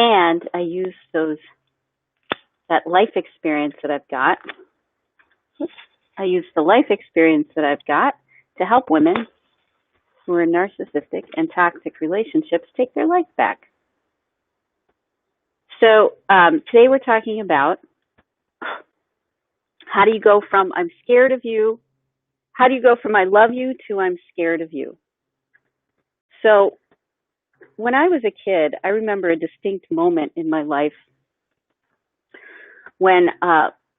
And I use that life experience that I've got. I use the life experience that I've got to help women who are in narcissistic and toxic relationships take their life back. So today we're talking about how do you go from I'm scared of you, how do you go from I love you to I'm scared of you? So when I was a kid, I remember a distinct moment in my life when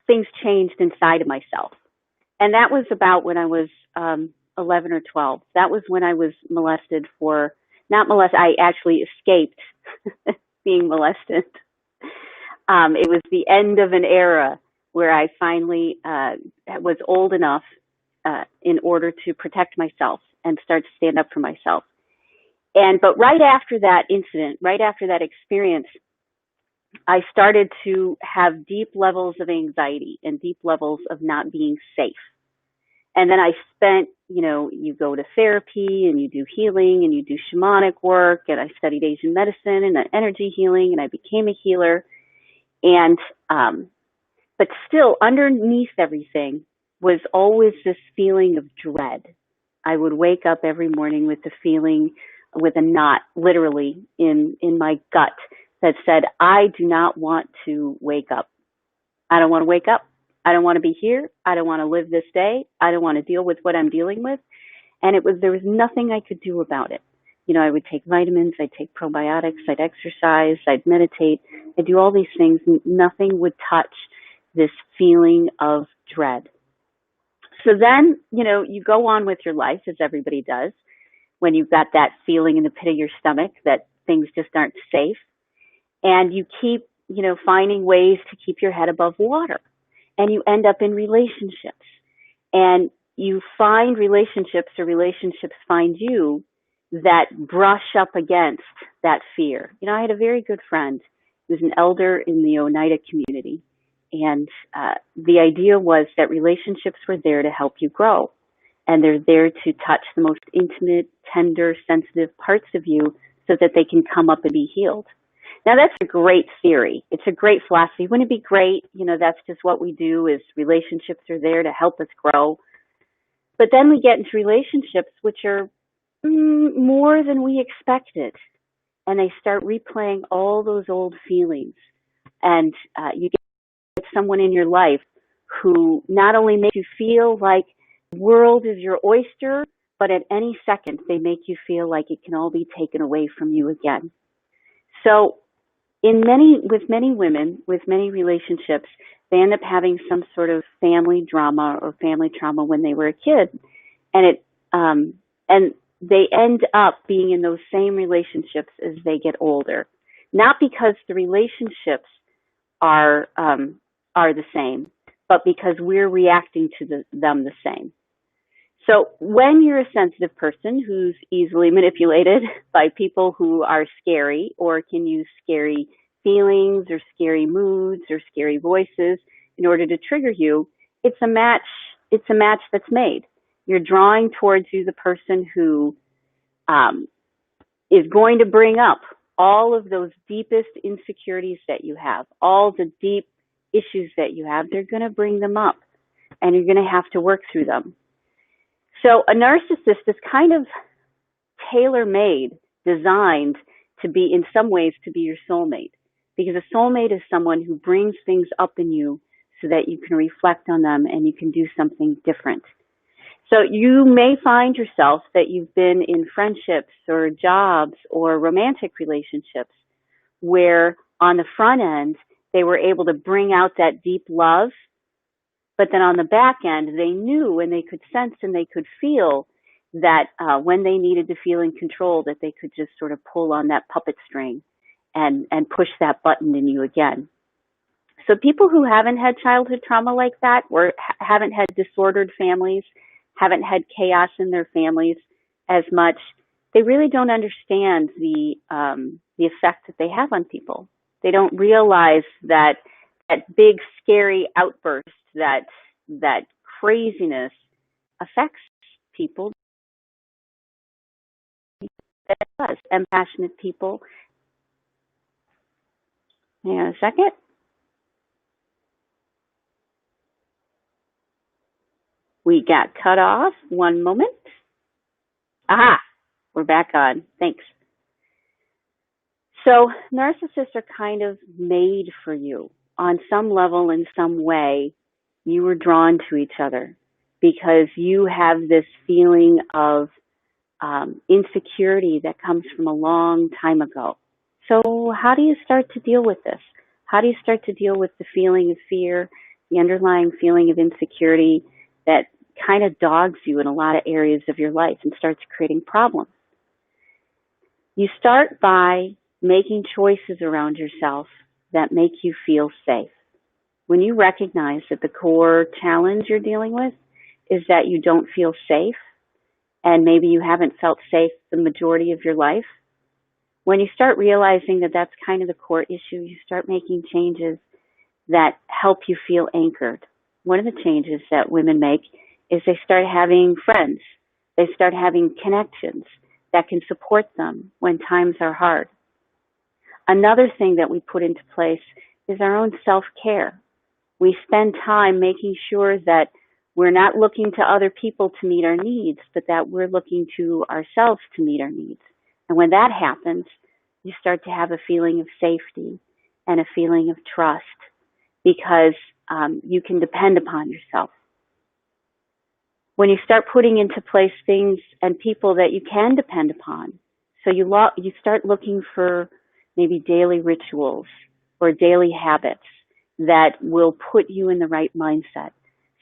things changed inside of myself. And that was about when I was 11 or 12. That was when I was molested I actually escaped being molested. It was the end of an era where I finally was old enough in order to protect myself and start to stand up for myself. But right after that incident, right after that experience, I started to have deep levels of anxiety and deep levels of not being safe. And then I spent, you go to therapy and you do healing and you do shamanic work, and I studied Asian medicine and energy healing, and I became a healer. And but still underneath everything was always this feeling of dread. I would wake up every morning with the feeling, with a knot literally in my gut that said, I do not want to wake up. I don't want to wake up. I don't want to be here. I don't want to live this day. I don't want to deal with what I'm dealing with. And there was nothing I could do about it. I would take vitamins, I'd take probiotics, I'd exercise, I'd meditate, I'd do all these things, and nothing would touch this feeling of dread. So then, you go on with your life, as everybody does, when you've got that feeling in the pit of your stomach that things just aren't safe. And you keep, finding ways to keep your head above water. And you end up in relationships. And you find relationships, or relationships find you, that brush up against that fear. I had a very good friend who was an elder in the Oneida community. And the idea was that relationships were there to help you grow. And they're there to touch the most intimate, tender, sensitive parts of you so that they can come up and be healed. Now, that's a great theory. It's a great philosophy. Wouldn't it be great? That's just what we do, is relationships are there to help us grow. But then we get into relationships which are more than we expected. And they start replaying all those old feelings. And you get someone in your life who not only makes you feel like the world is your oyster, but at any second they make you feel like it can all be taken away from you again. So with many women, with many relationships, they end up having some sort of family drama or family trauma when they were a kid. And they end up being in those same relationships as they get older. Not because the relationships are the same, but because we're reacting to them the same. So when you're a sensitive person who's easily manipulated by people who are scary or can use scary feelings or scary moods or scary voices in order to trigger you, it's a match that's made. You're drawing towards you the person who is going to bring up all of those deepest insecurities that you have, all the deep issues that you have. They're going to bring them up, and you're going to have to work through them. So a narcissist is kind of tailor-made, designed to be, in some ways, to be your soulmate. Because a soulmate is someone who brings things up in you so that you can reflect on them and you can do something different. So you may find yourself that you've been in friendships or jobs or romantic relationships where on the front end, they were able to bring out that deep love. But then on the back end, they knew and they could sense and they could feel that when they needed to feel in control, that they could just sort of pull on that puppet string and push that button in you again. So people who haven't had childhood trauma like that, or haven't had disordered families, haven't had chaos in their families as much, they really don't understand the effect that they have on people. They don't realize that big, scary outburst, that craziness affects people. That does. And passionate people Hang on a second. We got cut off. One moment. Aha, we're back on. Thanks. So narcissists are kind of made for you. On some level, in some way, you were drawn to each other because you have this feeling of insecurity that comes from a long time ago. So how do you start to deal with this? How do you start to deal with the feeling of fear, the underlying feeling of insecurity that kind of dogs you in a lot of areas of your life and starts creating problems? You start by making choices around yourself that make you feel safe. When you recognize that the core challenge you're dealing with is that you don't feel safe, and maybe you haven't felt safe the majority of your life, when you start realizing that that's kind of the core issue, you start making changes that help you feel anchored. One of the changes that women make is they start having friends. They start having connections that can support them when times are hard. Another thing that we put into place is our own self-care. We spend time making sure that we're not looking to other people to meet our needs, but that we're looking to ourselves to meet our needs. And when that happens, you start to have a feeling of safety and a feeling of trust because you can depend upon yourself. When you start putting into place things and people that you can depend upon, so you start looking for maybe daily rituals or daily habits that will put you in the right mindset.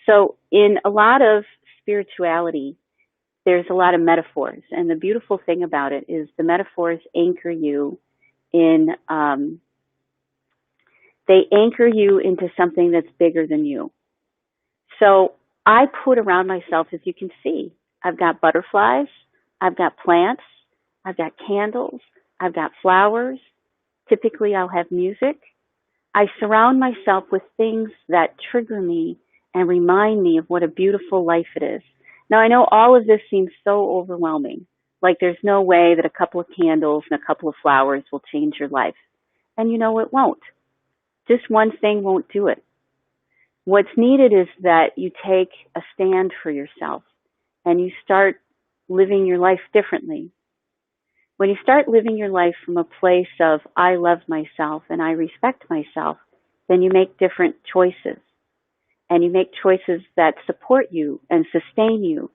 So in a lot of spirituality, there's a lot of metaphors. And the beautiful thing about it is the metaphors anchor you in, they anchor you into something that's bigger than you. So I put around myself, as you can see, I've got butterflies, I've got plants, I've got candles, I've got flowers. Typically I'll have music. I surround myself with things that trigger me and remind me of what a beautiful life it is. Now, I know all of this seems so overwhelming, like there's no way that a couple of candles and a couple of flowers will change your life. And you know, it won't. Just one thing won't do it. What's needed is that you take a stand for yourself and you start living your life differently. When you start living your life from a place of, I love myself and I respect myself, then you make different choices. And you make choices that support you and sustain you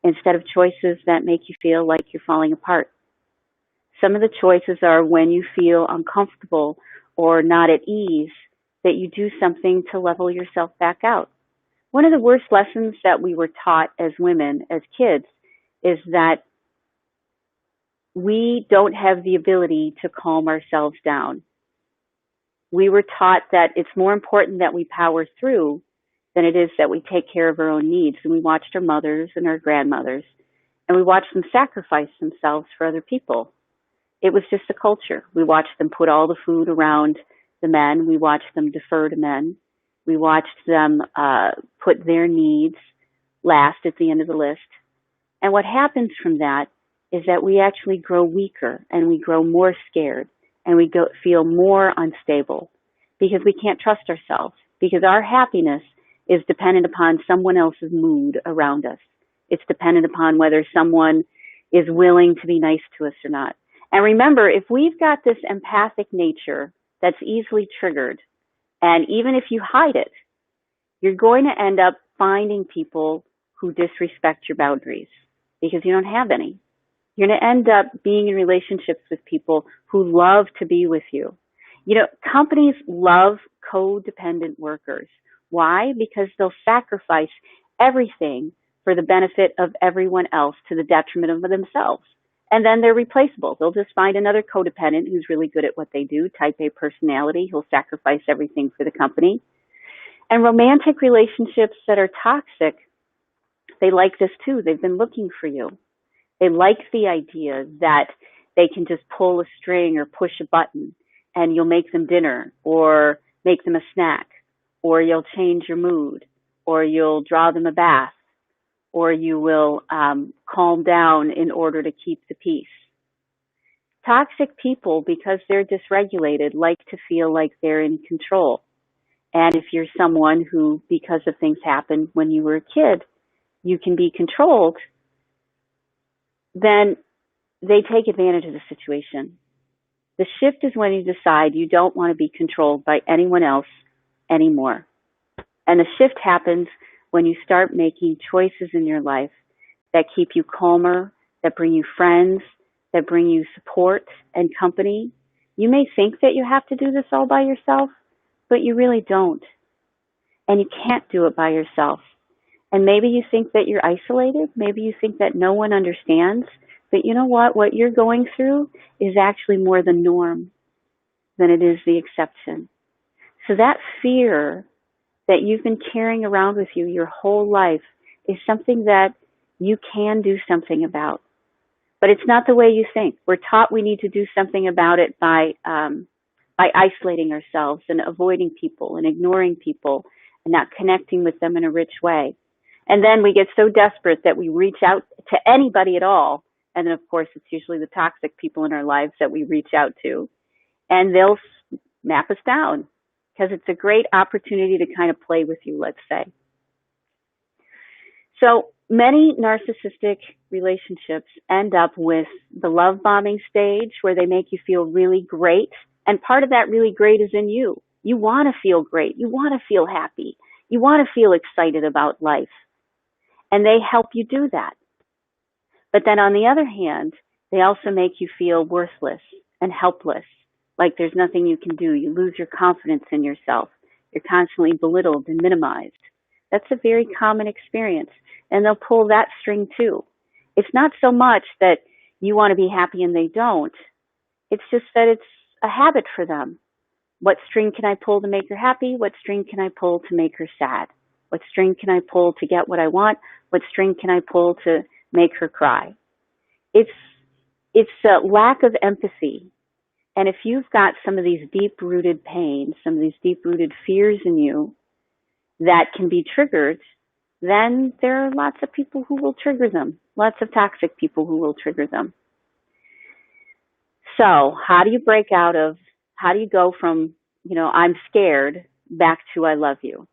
instead of choices that make you feel like you're falling apart. Some of the choices are when you feel uncomfortable or not at ease, that you do something to level yourself back out. One of the worst lessons that we were taught as women, as kids, is that we don't have the ability to calm ourselves down. We were taught that it's more important that we power through than it is that we take care of our own needs. And we watched our mothers and our grandmothers, and we watched them sacrifice themselves for other people. It was just a culture. We watched them put all the food around the men. We watched them defer to men. We watched them put their needs last at the end of the list. And what happens from that is that we actually grow weaker and we grow more scared and we feel more unstable because we can't trust ourselves, because our happiness is dependent upon someone else's mood around us. It's dependent upon whether someone is willing to be nice to us or not. And remember, if we've got this empathic nature that's easily triggered, and even if you hide it, you're going to end up finding people who disrespect your boundaries because you don't have any. You're going to end up being in relationships with people who love to be with you. You know, companies love codependent workers. Why? Because they'll sacrifice everything for the benefit of everyone else to the detriment of themselves. And then they're replaceable. They'll just find another codependent who's really good at what they do, type A personality, who'll sacrifice everything for the company. And romantic relationships that are toxic, they like this too. They've been looking for you. They like the idea that they can just pull a string or push a button and you'll make them dinner or make them a snack, or you'll change your mood, or you'll draw them a bath, or you will calm down in order to keep the peace. Toxic people, because they're dysregulated, like to feel like they're in control. And if you're someone who, because of things happened when you were a kid, you can be controlled, then they take advantage of the situation. The shift is when you decide you don't want to be controlled by anyone else anymore. And the shift happens when you start making choices in your life that keep you calmer, that bring you friends, that bring you support and company. You may think that you have to do this all by yourself, but you really don't. And you can't do it by yourself. And maybe you think that you're isolated. Maybe you think that no one understands. But you know what? What you're going through is actually more the norm than it is the exception. So that fear that you've been carrying around with you your whole life is something that you can do something about. But it's not the way you think. We're taught we need to do something about it by isolating ourselves and avoiding people and ignoring people and not connecting with them in a rich way. And then we get so desperate that we reach out to anybody at all. And then, of course, it's usually the toxic people in our lives that we reach out to. And they'll map us down because it's a great opportunity to kind of play with you, let's say. So many narcissistic relationships end up with the love bombing stage where they make you feel really great. And part of that really great is in you. You want to feel great. You want to feel happy. You want to feel excited about life. And they help you do that. But then on the other hand, they also make you feel worthless and helpless, like there's nothing you can do. You lose your confidence in yourself. You're constantly belittled and minimized. That's a very common experience. And they'll pull that string too. It's not so much that you want to be happy and they don't. It's just that it's a habit for them. What string can I pull to make her happy? What string can I pull to make her sad? What string can I pull to get what I want? What string can I pull to make her cry? It's a lack of empathy. And if you've got some of these deep-rooted pains, some of these deep-rooted fears in you that can be triggered, then there are lots of people who will trigger them, lots of toxic people who will trigger them. So how do you go from, I'm scared back to I love you?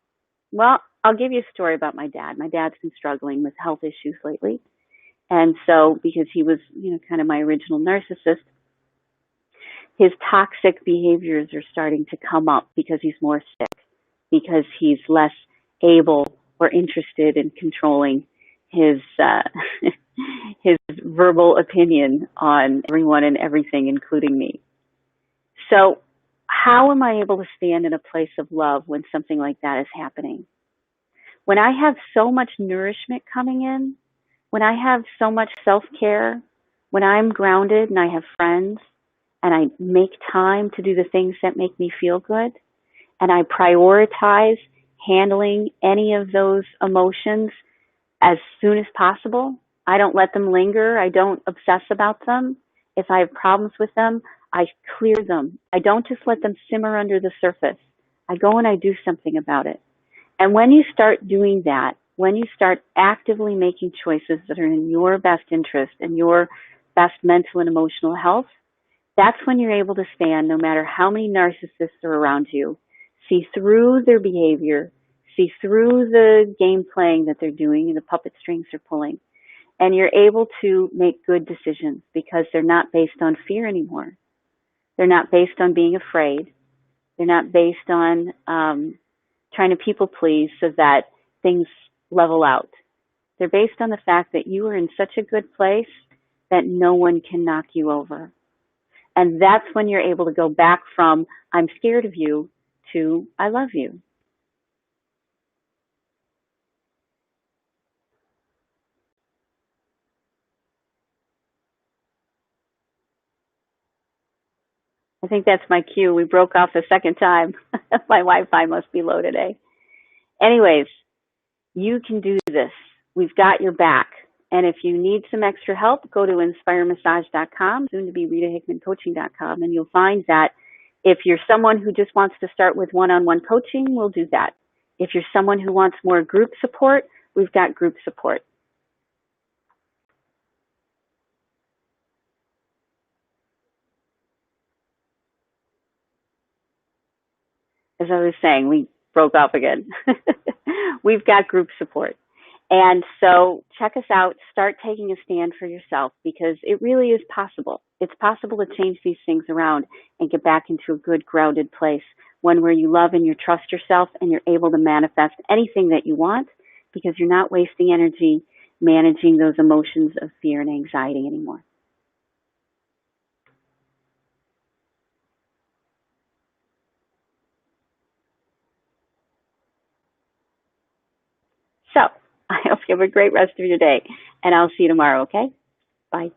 Well, I'll give you a story about my dad. My dad's been struggling with health issues lately. And so because he was, kind of my original narcissist, his toxic behaviors are starting to come up because he's more sick, because he's less able or interested in controlling his his verbal opinion on everyone and everything, including me. So how am I able to stand in a place of love when something like that is happening? When I have so much nourishment coming in, when I have so much self-care, when I'm grounded and I have friends and I make time to do the things that make me feel good, and I prioritize handling any of those emotions as soon as possible. I don't let them linger. I don't obsess about them. If I have problems with them, I clear them. I don't just let them simmer under the surface. I go and I do something about it. And when you start doing that, when you start actively making choices that are in your best interest and your best mental and emotional health, that's when you're able to stand no matter how many narcissists are around you, see through their behavior, see through the game playing that they're doing and the puppet strings they're pulling. And you're able to make good decisions because they're not based on fear anymore. They're not based on being afraid. They're not based on trying to people please so that things level out. They're based on the fact that you are in such a good place that no one can knock you over. And that's when you're able to go back from, I'm scared of you, to, I love you. I think that's my cue. We broke off the second time. My Wi-Fi must be low today. Anyways, you can do this. We've got your back. And if you need some extra help, go to inspiremassage.com, soon to be ritahickmancoaching.com, and you'll find that if you're someone who just wants to start with one-on-one coaching, we'll do that. If you're someone who wants more group support, we've got group support. as I was saying, we broke up again. We've got group support. And so check us out. Start taking a stand for yourself because it really is possible. It's possible to change these things around and get back into a good, grounded place, one where you love and you trust yourself and you're able to manifest anything that you want because you're not wasting energy managing those emotions of fear and anxiety anymore. So I hope you have a great rest of your day, and I'll see you tomorrow, okay? Bye.